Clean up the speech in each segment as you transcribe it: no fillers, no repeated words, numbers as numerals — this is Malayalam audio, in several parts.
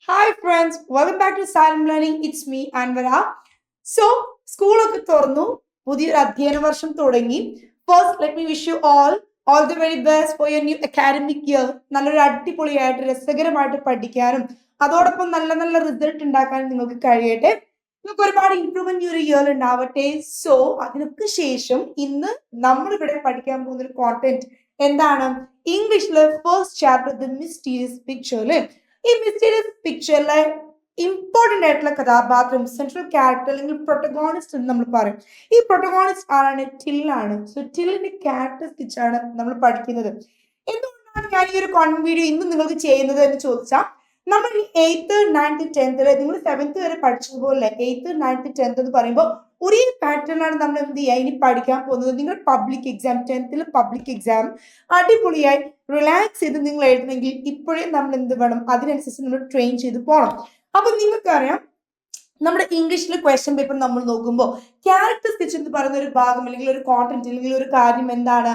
Hi friends, welcome back to Silent Learning. It's me, Anvara. So, സ്കൂളൊക്കെ തുറന്നു പുതിയൊരു അധ്യയന വർഷം തുടങ്ങി. First let me wish you all the very best for your new academic year. നല്ലൊരു അടിപൊളിയായിട്ട് രസകരമായിട്ട് പഠിക്കാനും അതോടൊപ്പം നല്ല നല്ല റിസൾട്ട് ഉണ്ടാക്കാനും നിങ്ങൾക്ക് കഴിയട്ടെ. നിങ്ങൾക്ക് ഒരുപാട് ഇംപ്രൂവ്മെന്റ് ഈ ഒരു ഇയർ ഉണ്ടാവട്ടെ. സോ അതിനൊക്കെ ശേഷം ഇന്ന് നമ്മളിവിടെ പഠിക്കാൻ പോകുന്ന ഒരു കോണ്ടന്റ് എന്താണ്? ഇംഗ്ലീഷിലെ first chapter the mysterious picture അല്ലേ? ഈ മിസ്റ്റീരിയസ് പിക്ചറിലെ ഇമ്പോർട്ടന്റ് ആയിട്ടുള്ള കഥാപാത്രം സെൻട്രൽ ക്യാരക്ടർ അല്ലെങ്കിൽ പ്രൊട്ടഗോണിസ്റ്റ് എന്ന് നമ്മൾ പറയും. ഈ പ്രൊട്ടഗോണിസ്റ്റ് ആരാണ്? ടില്ലാണ്. സോ ടില്ലിന്റെ ക്യാരക്ടർ സ്കെച്ച് ആണ് നമ്മൾ പഠിക്കുന്നത്. എന്തുകൊണ്ടാണ് ഞാൻ ഈ ഒരു വീഡിയോ ഇന്ന് നിങ്ങൾക്ക് ചെയ്യുന്നത് എന്ന് ചോദിച്ചാൽ, നമ്മൾ ഈ 8th 9th 10th നിങ്ങൾ 7th വരെ പഠിച്ചതുപോലെ 8th 9th 10th എന്ന് പറയുമ്പോൾ ഒരേ പാറ്റേൺ ആണ് നമ്മൾ എന്ത് ചെയ്യുക ഇനി പഠിക്കാൻ പോകുന്നത്. നിങ്ങൾ public exam 10th public exam അടിപൊളിയായി റിലാക്സ് ചെയ്ത് നിങ്ങൾ എഴുതണമെങ്കിൽ ഇപ്പോഴേ നമ്മൾ എന്ത് വേണം, അതിനനുസരിച്ച് നമ്മൾ ട്രെയിൻ ചെയ്ത് പോകണം. അപ്പൊ നിങ്ങൾക്കറിയാം, നമ്മുടെ ഇംഗ്ലീഷിലെ ക്വസ്റ്റ്യൻ പേപ്പർ നമ്മൾ നോക്കുമ്പോൾ ക്യാരക്ടർ സ്കെച്ച് എന്ന് പറയുന്ന ഒരു ഭാഗം അല്ലെങ്കിൽ ഒരു കോണ്ടന്റ് അല്ലെങ്കിൽ ഒരു കാര്യം എന്താണ്,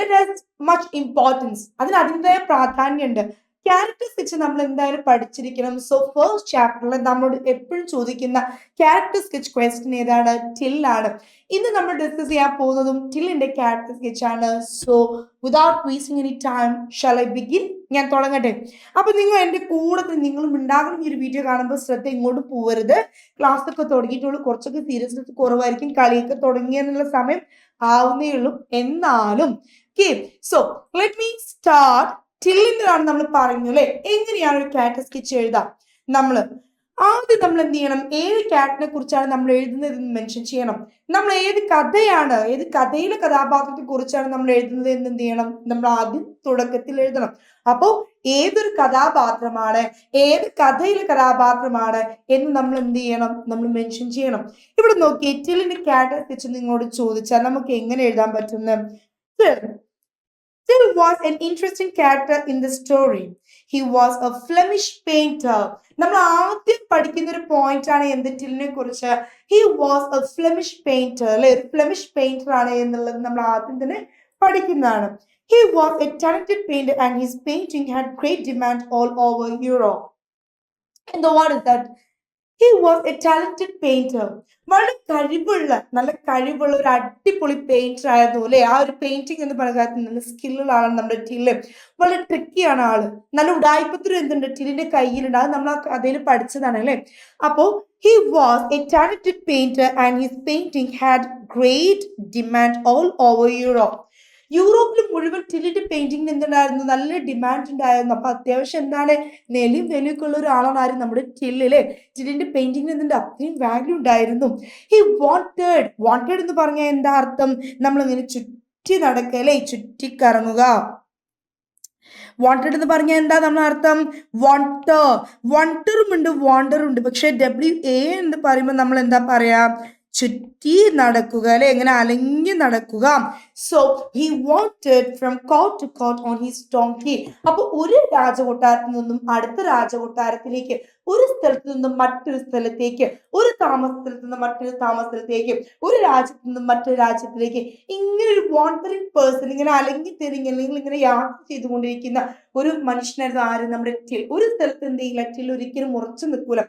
ദാറ്റ് ഹാസ് മച്ച് ഇമ്പോർട്ടൻസ്. അതിന് അതിൻ്റെതായ പ്രാധാന്യമുണ്ട്. ക്യാരക്ടർ സ്കെച്ച് നമ്മൾ എന്തായാലും പഠിച്ചിരിക്കണം. സോ ഫസ്റ്റ് ചാപ്റ്ററിൽ നമ്മളോട് എപ്പോഴും ചോദിക്കുന്ന ക്യാരക്ടർ സ്കെച്ച് ക്വസ്റ്റ്യൻ ഏതാണ്? ടില്ലാണ്. ഇന്ന് നമ്മൾ ഡിസ്കസ് ചെയ്യാൻ പോകുന്നതും ടില്ലിന്റെ ക്യാരക്ടർ സ്കെച്ച് ആണ്. So without wasting any time shall I begin? ഞാൻ തുടങ്ങട്ടെ. അപ്പൊ നിങ്ങൾ എന്റെ കൂടെ നിങ്ങളും ഉണ്ടാകുന്ന ഈ ഒരു വീഡിയോ കാണുമ്പോൾ ശ്രദ്ധ ഇങ്ങോട്ട് പോകരുത്. ക്ലാസ് ഒക്കെ തുടങ്ങിയിട്ടുള്ളൂ, കുറച്ചൊക്കെ സീരിയസ്നെസ് കുറവായിരിക്കും, കളിയൊക്കെ തുടങ്ങിയെന്നുള്ള സമയം ആവുന്നേ ഉള്ളൂ. എന്നാലും സോ ലെറ്റ് മീ സ്റ്റാർട്ട്. ടില്ലിൻ്റെതാണ് നമ്മൾ പറഞ്ഞു അല്ലെ. എങ്ങനെയാണ് ഒരു ക്യാരക്ടർ സ്കെച്ച് എഴുതാം? ആദ്യം നമ്മൾ എന്ത് ചെയ്യണം, ഏത് ക്യാരക്ടറിനെ കുറിച്ചാണ് നമ്മൾ എഴുതുന്നത് എന്ന് മെൻഷൻ ചെയ്യണം. നമ്മൾ ഏത് കഥയിലെ കഥാപാത്രത്തെ കുറിച്ചാണ് നമ്മൾ എഴുതുന്നത് എന്ന് എന്ത് ചെയ്യണം, നമ്മൾ ആദ്യം തുടക്കത്തിൽ എഴുതണം. അപ്പോ ഏതൊരു കഥാപാത്രമാണ്, ഏത് കഥയിലെ കഥാപാത്രമാണ് എന്ന് നമ്മൾ എന്ത് ചെയ്യണം, നമ്മൾ മെൻഷൻ ചെയ്യണം. ഇവിടെ നോക്കി, ടില്ലിന്റെ ക്യാരക്ടർ സ്കെച്ച് നിങ്ങളോട് ചോദിച്ചാൽ നമുക്ക് എങ്ങനെ എഴുതാൻ പറ്റുന്ന? Till was an interesting character in the story. He was a Flemish painter. നമ്മൾ ആദ്യം പഠിക്കുന്ന ഒരു പോയിന്റ് ആണ് എന്ത്, ടില്ലിനെ കുറിച്ച്. He was A Flemish painter അല്ലെ, ഒരു ഫ്ലെമിഷ് പെയിന്റർ ആണ് എന്നുള്ളത് നമ്മൾ ആദ്യം തന്നെ പഠിക്കുന്നതാണ്. He was a talented painter and his painting had great demand all over Europe. And what is that? He was a talented painter. നല്ല കഴിവുള്ള ഒരു അടിപൊളി പെയിന്റർ ആയിരുന്നു അല്ലെ. ആ ഒരു പെയിന്റിംഗ് എന്ന് പറയുന്നത് നല്ല സ്കില്ലുള്ള ആളാണ് നമ്മുടെ ടില്ല്. വളരെ ട്രിക്കിയാണ് ആള്. നല്ല ഉടായ്പത്തിലും എന്തുണ്ട് ടില്ലിന്റെ കയ്യിലുണ്ട്. അത് നമ്മൾ ആ കഥയിൽ പഠിച്ചതാണ് അല്ലെ. അപ്പോ he was a talented painter and his painting had great demand all over Europe. യൂറോപ്പിൽ മുഴുവൻ ടില്ലിന്റെ പെയിന്റിങ്ങിന് എന്തുണ്ടായിരുന്നു, നല്ല ഡിമാൻഡ് ഉണ്ടായിരുന്നു. അപ്പൊ അത്യാവശ്യം എന്താണ്, നെലിയും വെലിയൊക്കെ ഉള്ള ഒരാളാണ് ആരും നമ്മുടെ ടില്ലിലെ. ടില്ലിന്റെ പെയിന്റിങ്ങിന് എന്തുണ്ട്, അത്രയും വാല്യൂ ഉണ്ടായിരുന്നു. ഹി വാണ്ടഡ് എന്ന് പറഞ്ഞാൽ എന്താ അർത്ഥം? നമ്മളിങ്ങനെ ചുറ്റി നടക്കുക അല്ലെ, ചുറ്റിക്കറങ്ങുക. വാണ്ടഡ് എന്ന് പറഞ്ഞാൽ എന്താ നമ്മൾ അർത്ഥം? വണ്ടറും ഉണ്ട്, വാണ്ടറും ഉണ്ട്. പക്ഷെ WA എന്ന് പറയുമ്പോൾ നമ്മൾ എന്താ പറയാ? ചുറ്റി നടക്കുക അല്ലെ, എങ്ങനെ അലഞ്ഞു നടക്കുക. So he wanted from court to court on his donkey. അപ്പൊ ഒരു രാജകൊട്ടാരത്തിൽ നിന്നും അടുത്ത രാജകൊട്ടാരത്തിലേക്ക്, ഒരു സ്ഥലത്ത് നിന്നും മറ്റൊരു സ്ഥലത്തേക്ക്, ഒരു താമസത്തിൽ നിന്നും മറ്റൊരു താമസത്തിലേക്ക്, ഒരു രാജ്യത്ത് നിന്നും മറ്റൊരു രാജ്യത്തിലേക്ക്, ഇങ്ങനെ ഒരു വാണ്ടറിങ് പേഴ്സൺ, ഇങ്ങനെ അലങ്ങി തിരിഞ്ഞ് അല്ലെങ്കിൽ ഇങ്ങനെ യാത്ര ചെയ്തുകൊണ്ടിരിക്കുന്ന ഒരു മനുഷ്യനായിരുന്നു ആര്? നമ്മുടെ ടിൽ. ഒരു സ്ഥലത്ത് എന്ത് ചെയ്യില്ല, ടിൽ ഒരിക്കലും ഉറച്ചു നിൽക്കൂല.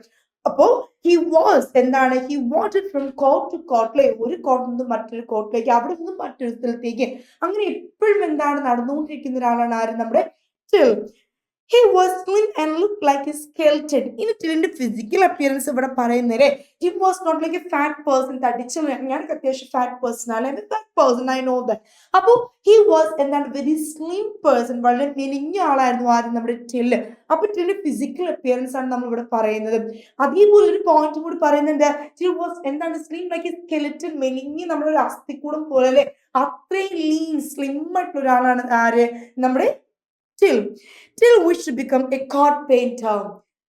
അപ്പോ ഹി വാസ് എന്താണ്, he wanted from court to കോർട്ടിലെ, ഒരു കോർട്ടിൽ നിന്നും മറ്റൊരു കോർട്ടിലേക്ക്, അവിടെ നിന്നും മറ്റൊരു സ്ഥലത്തേക്ക്, അങ്ങനെ എപ്പോഴും എന്താണ് നടന്നുകൊണ്ടിരിക്കുന്ന ഒരാളാണ് ആര്? നമ്മുടെ till. He was slim and looked like a skeleton. ഇനി ടില്ലിന്റെ ഫിസിക്കൽ അപ്പിയറൻസ് ഇവിടെ പറയുന്നേരെ, he was not like a fat person. തടിച്ച, ഞാനൊക്കെ അത്യാവശ്യം ഫാറ്റ് പേഴ്സൺ ആണ്, fat person, I know that. അപ്പോ he was എന്താണ്, വെരി സ്ലിം പേഴ്സൺ, വളരെ മെലിഞ്ഞ ആളായിരുന്നു ആദ്യം നമ്മുടെ ടില്ല്. അപ്പൊ ടില്ലിന്റെ ഫിസിക്കൽ അപ്പിയറൻസ് ആണ് നമ്മൾ ഇവിടെ പറയുന്നത്. അതേപോലെ ഒരു പോയിന്റ് കൂടി പറയുന്നുണ്ട്, he was എന്താണ്, സ്ലിം ലൈക്ക് എ സ്കെലിറ്റൻ, മെലിഞ്ഞ് നമ്മുടെ ഒരു അസ്ഥിക്കൂടം പോലെ അല്ലെ, അത്രയും ലീൻ സ്ലിം ആയിട്ടുള്ള ഒരാളാണ് ആര്? നമ്മുടെ Till wished to become a court painter.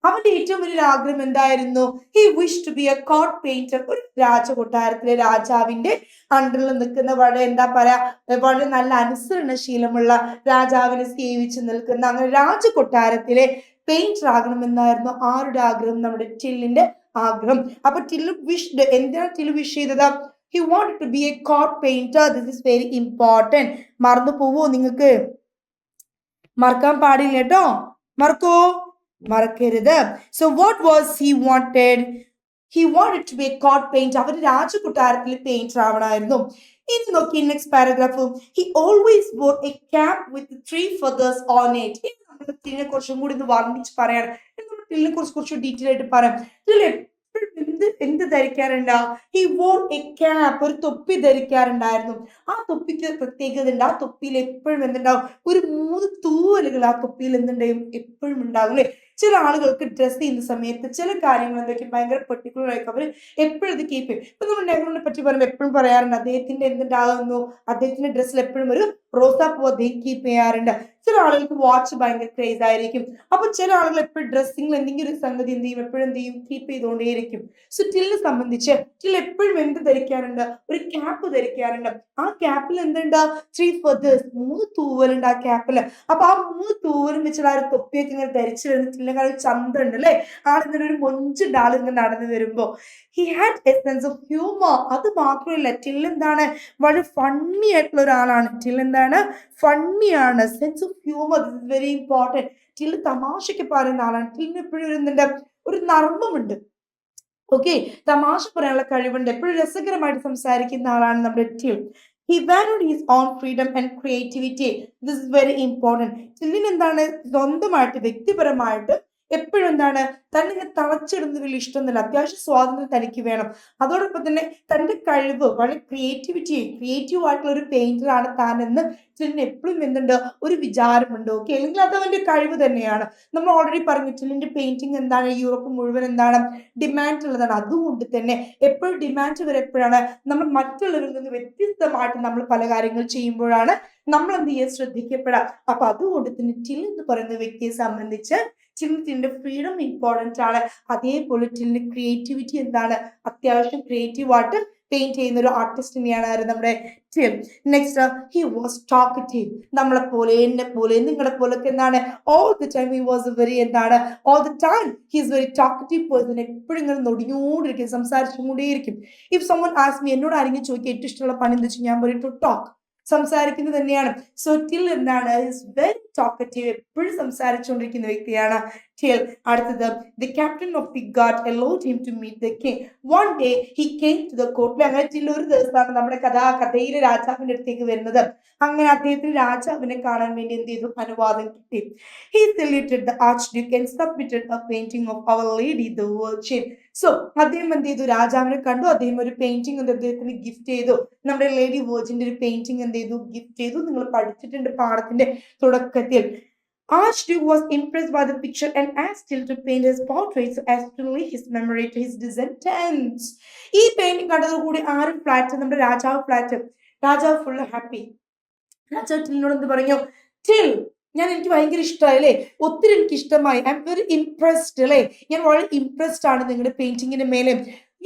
അവന്റെ ഏറ്റവും വലിയ ആഗ്രഹം എന്തായിരുന്നു? He wished to be a court painter. ഒരു രാജകൊട്ടാരത്തിലെ രാജാവിന്റെ അണ്ടറിൽ നിൽക്കുന്ന, വളരെ എന്താ പറയാ, വളരെ നല്ല അനുസരണശീലമുള്ള, രാജാവിനെ സേവിച്ച് നിൽക്കുന്ന, അങ്ങനെ രാജകൊട്ടാരത്തിലെ പെയിന്റർ ആകണമെന്നായിരുന്നു ആരുടെ ആഗ്രഹം? നമ്മുടെ ടില്ലിന്റെ ആഗ്രഹം. അപ്പൊ ടില്ല് വിഷ്ഡ്, എന്തിനാണ് ടില്ല് വിഷ് ചെയ്തത്? He wanted to be a court painter. This is very important. മറന്നു പോവോ നിങ്ങൾക്ക്? മറക്കാൻ പാടില്ല കേട്ടോ. മറക്കോ? മറക്കരുത്. So what was he wanted? He wanted to be a court painter. അവർ രാജകൊട്ടാരത്തിൽ പെയിന്റർ ആവണമായിരുന്നു. ഇനി നോക്കി next paragraph. He always wore a cap with 3 feathers on it. ഇനി നമ്മൾ ടില്ലിനെ കുറച്ചും കൂടി ഒന്ന് വർണ്ണിച്ച് പറയണം. നമ്മൾ ടില്ലിനെ കുറിച്ച് കുറച്ച് ഡീറ്റെയിൽ ആയിട്ട് പറയാം. എന്ത് ധരിക്കാറുണ്ടാ? ഹി വോർ എ ക്യാപ്, ഒരു തൊപ്പി ധരിക്കാറുണ്ടായിരുന്നു. ആ തൊപ്പിക്ക് പ്രത്യേകത ഉണ്ട്. ആ തൊപ്പിയിൽ എപ്പോഴും എന്തുണ്ടാവും? ഒരു 3 തൂവലുകൾ ആ തൊപ്പിയിൽ എന്തുണ്ടാവും? എപ്പോഴും ഉണ്ടാവും അല്ലെ? ചില ആളുകൾക്ക് ഡ്രസ് ചെയ്യുന്ന സമയത്ത് ചില കാര്യങ്ങൾ എന്തൊക്കെ ഭയങ്കര പെർട്ടിക്കുലർ ആയിരിക്കും. അവർ എപ്പോഴും ഇത് കീപ്പ് ചെയ്യും. ഇപ്പൊ നമ്മൾ നെഹ്റുവിനെ പറ്റി പറയുമ്പോൾ എപ്പോഴും പറയാറുണ്ട് അദ്ദേഹത്തിന്റെ എന്തുണ്ടാകുന്നു, അദ്ദേഹത്തിന്റെ ഡ്രസ്സിൽ എപ്പോഴും ഒരു റോസാപ്പൂ അദ്ദേഹം കീപ്പ് ചെയ്യാറുണ്ട്. ചില ആളുകൾക്ക് വാച്ച് ഭയങ്കര ക്രേസ് ആയിരിക്കും. അപ്പൊ ചില ആളുകൾ എപ്പോഴും ഡ്രസ്സിങ്ങിൽ എന്തെങ്കിലും ഒരു സംഗതി എന്ത് ചെയ്യും? എപ്പോഴും എന്ത് ചെയ്യും? കീപ്പ് ചെയ്തുകൊണ്ടേയിരിക്കും. സോ ടില്ലിനെ സംബന്ധിച്ച് ടിൽ എപ്പോഴും എന്ത് ധരിക്കാറുണ്ട്? ഒരു ക്യാപ്പ് ധരിക്കാറുണ്ട്. ആ ക്യാപ്പിൽ എന്തുണ്ട്? 3 feathers, 3 തൂവലുണ്ട് ആ ക്യാപ്പില്. അപ്പൊ ആ 3 തൂവലും വെച്ചിട്ട് ആ ഒരു തൊപ്പിയൊക്കെ ഇങ്ങനെ ധരിച്ചു വരുന്ന ടില്ലിനെ ചന്ത ഉണ്ട് അല്ലെ? ആളിങ്ങനെ ഒരു മൊഞ്ചുണ്ട് ആളിങ്ങനെ നടന്നു വരുമ്പോ. He had A sense of humour. അത് മാത്രമല്ല, ടിൽ എന്താണ്? വളരെ ഫണ്ണി ആയിട്ടുള്ള ഒരാളാണ്. ടിൽ എന്താണ്? ഫണ്ണിയാണ്. Sense of humour, this is very important. Till തമാശയ്ക്ക് പറയുന്ന ആളാണ്. ടില്ലിന് എപ്പോഴും ഒരു നർമ്മമുണ്ട്. ഓക്കെ, തമാശ പറയാനുള്ള കഴിവുണ്ട്. എപ്പോഴും രസകരമായിട്ട് സംസാരിക്കുന്ന ആളാണ് നമ്മുടെ till. He valued his own freedom and creativity. This is very important. ടില്ലിന് എന്താണ്? സ്വന്തമായിട്ട് വ്യക്തിപരമായിട്ട് എപ്പോഴും എന്താണ്? തന്നെ തളച്ചിടുന്നത് വലിയ ഇഷ്ടമൊന്നുമില്ല. അത്യാവശ്യം സ്വാതന്ത്ര്യം തനിക്ക് വേണം. അതോടൊപ്പം തന്നെ തന്റെ കഴിവ്, വളരെ ക്രിയേറ്റീവ് ആയിട്ടുള്ള ഒരു പെയിന്റർ ആണ് താൻ എന്ന് ടില്ലിന് എപ്പോഴും എന്തുണ്ട്? ഒരു വിചാരമുണ്ട്. ഓക്കെ, അല്ലെങ്കിൽ അത് അവന്റെ കഴിവ് തന്നെയാണ്. നമ്മൾ ഓൾറെഡി പറഞ്ഞു ടില്ലിന്റെ പെയിന്റിങ് എന്താണ്? യൂറോപ്പ് മുഴുവൻ എന്താണ്? ഡിമാൻഡ് ഉള്ളതാണ്. അതുകൊണ്ട് തന്നെ എപ്പോഴും ഡിമാൻഡ് വരെ എപ്പോഴാണ്? നമ്മൾ മറ്റുള്ളവരിൽ നിന്ന് വ്യത്യസ്തമായിട്ട് നമ്മൾ പല കാര്യങ്ങൾ ചെയ്യുമ്പോഴാണ് നമ്മൾ എന്ത് ചെയ്യാൻ ശ്രദ്ധിക്കപ്പെടാം. അപ്പൊ അതുകൊണ്ട് തന്നെ ടിൽ എന്ന് പറയുന്ന വ്യക്തിയെ സംബന്ധിച്ച് ടില്ലിന്റെ ഫ്രീഡം ഇമ്പോർട്ടന്റ് ആണ്. അതേപോലെ ടില്ലിന്റെ ക്രിയേറ്റിവിറ്റി എന്താണ്? അത്യാവശ്യം ക്രിയേറ്റീവ് ആയിട്ട് പെയിന്റ് ചെയ്യുന്ന ഒരു ആർട്ടിസ്റ്റ് തന്നെയാണ് നമ്മുടെ Till. Next, he was talkative. നമ്മളെ പോലെ, എന്നെ പോലെ, നിങ്ങളെ പോലൊക്കെ എന്താണ്? All the time he was very എന്താണ്? All the time he is very talkative person. എപ്പോഴും ഇങ്ങനെ നൊടിഞ്ഞോണ്ടിരിക്കും, സംസാരിച്ചുകൊണ്ടേയിരിക്കും. ഇഫ് സമ്മൺ ആസ്ക് മീ, എന്നോട് ആരെങ്കിലും ചോദിക്കുക ഏറ്റവും ഇഷ്ടമുള്ള പണി എന്താ വെച്ചാൽ ഞാൻ പറയും ടു ടോക്ക്, സംസാരിക്കുന്നത് തന്നെയാണ്. സോ ടിൽ എന്താണ്? ഈസ് വെരി ടോക്കറ്റീവ്, എപ്പോഴും സംസാരിച്ചുകൊണ്ടിരിക്കുന്ന വ്യക്തിയാണ് ടിൽ. അടുത്തത്, the captain of the guard allowed him to meet the king. One day he came to the court. അങ്ങനെ ടിൽ ഒരു ദിവസമാണ് നമ്മുടെ കഥയിലെ രാജാവിന്റെ അടുത്തേക്ക് വരുന്നത്. അങ്ങനെ അദ്ദേഹത്തിന് രാജാവിനെ കാണാൻ വേണ്ടി എന്ത് ചെയ്തു? അനുവാദം കിട്ടി. He saluted the archduke and submitted a painting of Our Lady the Virgin. So അദ്ദേഹം എന്ത് ചെയ്തു? രാജാവിനെ കണ്ടു. അദ്ദേഹം ഒരു പെയിന്റിംഗ് അദ്ദേഹത്തിന് ഗിഫ്റ്റ് ചെയ്തു. നമ്മുടെ ലേഡി വേർജിന്റെ ഒരു പെയിന്റിംഗ് എന്ത് ചെയ്തു? ഗിഫ്റ്റ് ചെയ്തു. നിങ്ങൾ പഠിച്ചിട്ടുണ്ട് പാഠത്തിന്റെ തുടക്കത്തിൽ. Archduke was impressed by the picture and asked him to paint his portrait so as to leave his memory to his descendants. ഈ പെയിന്റിംഗ് കണ്ടതോടുകൂടി ആരും ഫ്ലാറ്റ്, നമ്മുടെ രാജാവ് ഫുള്ള് ഹാപ്പി. രാജാവ് ടില്ലിനോട് എന്ത് പറഞ്ഞു? ടിൽ, എനിക്ക് ഭയങ്കര ഇഷ്ടമായി അല്ലേ? ഒത്തിരി എനിക്ക് ഇഷ്ടമായി. ഐ എം വെരി ഇംപ്രസ്ഡ് അല്ലേ? ഞാൻ വളരെ ഇംപ്രസ്ഡ് ആണ് നിങ്ങളുടെ പെയിന്റിങ്ങിന്റെ മേലെ.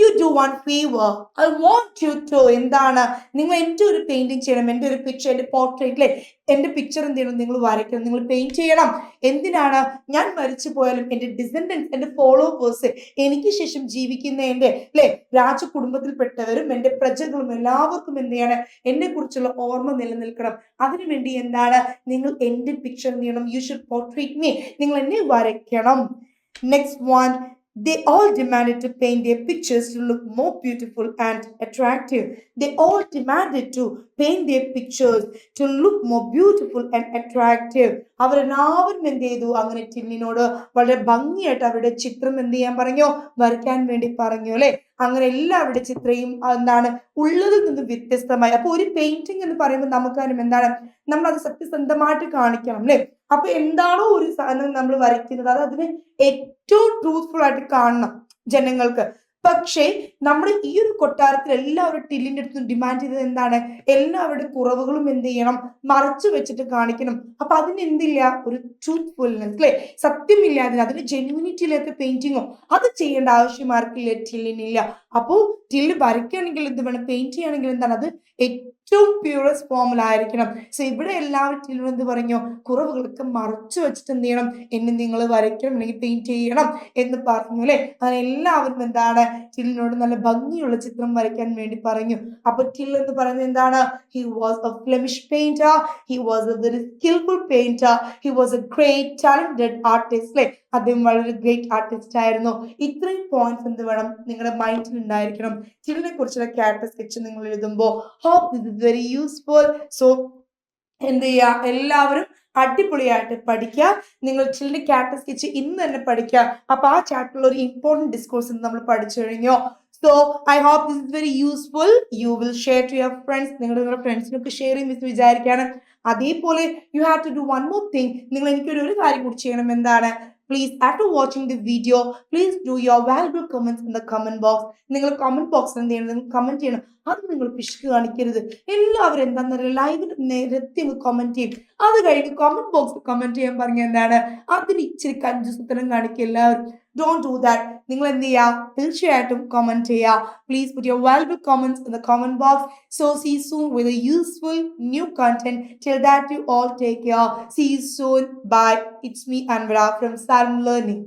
You do one favour, I want you to എന്താണ്? നിങ്ങൾ എൻ്റെ ഒരു പെയിന്റിങ് ചെയ്യണം. എൻ്റെ ഒരു പിക്ചർ, എൻ്റെ പോർട്രേറ്റ് അല്ലേ, എൻ്റെ പിക്ചർ എന്ത് ചെയ്യണം? നിങ്ങൾ വരയ്ക്കണം, നിങ്ങൾ പെയിന്റ് ചെയ്യണം. എന്തിനാണ്? ഞാൻ മരിച്ചു പോയാലും എൻ്റെ ഡിസെൻഡൻസ്, എൻ്റെ ഫോളോവേഴ്സ്, എനിക്ക് ശേഷം ജീവിക്കുന്ന എൻ്റെ രാജകുടുംബത്തിൽപ്പെട്ടവരും എൻ്റെ പ്രജകളും എല്ലാവർക്കും എന്ത് ചെയ്യണം? എന്നെ കുറിച്ചുള്ള ഓർമ്മ നിലനിൽക്കണം. അതിനുവേണ്ടി എന്താണ്? നിങ്ങൾ എൻ്റെ പിക്ചർ എന്ത് ചെയ്യണം? യു ഷുഡ് പോർട്രേറ്റ് മീ, നിങ്ങൾ എന്നെ വരയ്ക്കണം. Next one, they all demanded to paint their pictures to look more beautiful and attractive. They all demanded to paint their pictures to look more beautiful and attractive. അവരെല്ലാവരും എന്ത് ചെയ്തു? അങ്ങനെ ടില്ലിനോട് വളരെ ഭംഗിയായിട്ട് അവരുടെ ചിത്രം എന്ത് ചെയ്യാൻ പറഞ്ഞു? വരയ്ക്കാൻ വേണ്ടി പറഞ്ഞു അല്ലെ? അങ്ങനെ എല്ലാവരുടെ ചിത്രയും എന്താണ്? ഉള്ളതിൽ നിന്ന് വ്യത്യസ്തമായി. അപ്പൊ ഒരു പെയിന്റിംഗ് എന്ന് പറയുമ്പോൾ നമുക്കാരും എന്താണ്? നമ്മൾ അത് സത്യസന്ധമായിട്ട് കാണിക്കണം അല്ലെ? അപ്പൊ എന്താണോ ഒരു സാധനം നമ്മൾ വരയ്ക്കുന്നത് അത് അതിന് ഏറ്റവും ട്രൂത്ത്ഫുൾ ആയിട്ട് കാണണം ജനങ്ങൾക്ക്. പക്ഷേ നമ്മുടെ ഈ ഒരു കൊട്ടാരത്തിൽ എല്ലാവരും ടില്ലിന്റെ അടുത്തും ഡിമാൻഡ് ചെയ്തത് എന്താണ്? എല്ലാവരുടെ കുറവുകളും എന്ത് ചെയ്യണം? മറച്ചു വെച്ചിട്ട് കാണിക്കണം. അപ്പൊ അതിന് എന്തില്ല? ഒരു ട്രൂത്ത്ഫുൾനെസ് അല്ലെ? സത്യമില്ലാതെ അതിന് ജെന്യൂനിറ്റി ഇല്ലാത്ത പെയിന്റിങ്ങോ അത് ചെയ്യേണ്ട ആവശ്യം ആർക്കില്ല? ടില്ലിനില്ല. അപ്പോ ടില്ല് വരയ്ക്കുകയാണെങ്കിൽ എന്ത് വേണം? പെയിന്റ് ചെയ്യുകയാണെങ്കിൽ എന്താണ്? അത് ഏറ്റവും പ്യൂറസ്റ്റ് ഫോമിലായിരിക്കണം. സോ ഇവിടെ എല്ലാവരും ടില്ലിനോട് എന്ത് പറഞ്ഞു? കുറവുകളൊക്കെ മറച്ചു വെച്ചിട്ട് എന്ത് ചെയ്യണം? എന്നെ നിങ്ങൾ വരയ്ക്കണം അല്ലെങ്കിൽ പെയിന്റ് ചെയ്യണം എന്ന് പറഞ്ഞു അല്ലെ? അങ്ങനെ എല്ലാവരും എന്താണ്? ടില്ലിനോട് നല്ല ഭംഗിയുള്ള ചിത്രം വരയ്ക്കാൻ വേണ്ടി പറഞ്ഞു. അപ്പൊ ടിൽ എന്ന് പറയുന്നത് എന്താണ്? He was A Flemish painter, he was A very skilful painter, he was A great talented artist അല്ലെ? അദ്ദേഹം വളരെ ഗ്രേറ്റ് ആർട്ടിസ്റ്റ് ആയിരുന്നു. ഇത്രയും പോയിന്റ്സ് എന്ത് വേണം നിങ്ങളുടെ മൈൻഡിൽ ഉണ്ടായിരിക്കണം. ചിൽഡ്രനെ കുറിച്ചുള്ള ക്യാരക്ടർ സ്കെച്ച് നിങ്ങൾ എഴുതുമ്പോൾ hope this is very useful. So എന്ത് ചെയ്യുക, എല്ലാവരും അടിപൊളിയായിട്ട് പഠിക്കുക. നിങ്ങൾ ചിൽഡ്രൻ ക്യാരക്ടർ സ്കെച്ച് ഇന്ന് തന്നെ പഠിക്കുക. അപ്പൊ ആ ചാപ്റ്ററിൽ ഒരു ഇമ്പോർട്ടൻറ്റ് ഡിസ്കോഴ്സ് നമ്മൾ പഠിച്ചു കഴിഞ്ഞോ. So I hope this is very useful. You will share to your friends. നിങ്ങളുടെ ഫ്രണ്ട്സിനൊക്കെ ഷെയർ ചെയ്യുമെന്ന് വിചാരിക്കുകയാണ്. അതേപോലെ you have to do one more thing. നിങ്ങൾ എനിക്കൊരു കാര്യം കൂടി ചെയ്യണം. എന്താണ്? Please after watching this video please do your valuable comments in the comment box. നിങ്ങൾ കമന്റ് ബോക്സിൽ എന്ത് ചെയ്യണം? നിങ്ങൾ കമന്റ് ചെയ്യണം. അത് നിങ്ങൾ പിശുക്ക് കാണിക്കരുത്. എല്ലാവരും എന്താണെന്ന് പറയുക, ലൈവിൽ നിരത്തി കമന്റ് ചെയ്യും. അത് കഴിഞ്ഞ് കമന്റ് ബോക്സിൽ കമന്റ് ചെയ്യാൻ പറഞ്ഞ എന്താണ്? അതിന് ഇച്ചിരി കഞ്ചുസുത്തരം കാണിക്കുക എല്ലാവരും. Don't do that. നിങ്ങൾ എന്ത് ചെയ്യുക? തീർച്ചയായിട്ടും കമന്റ് ചെയ്യുക. Please put your valuable comments in the comment box. So see you soon with a useful new content. Till that you all take care. See you soon. Bye. It's me Anvara from XYLEM Learning.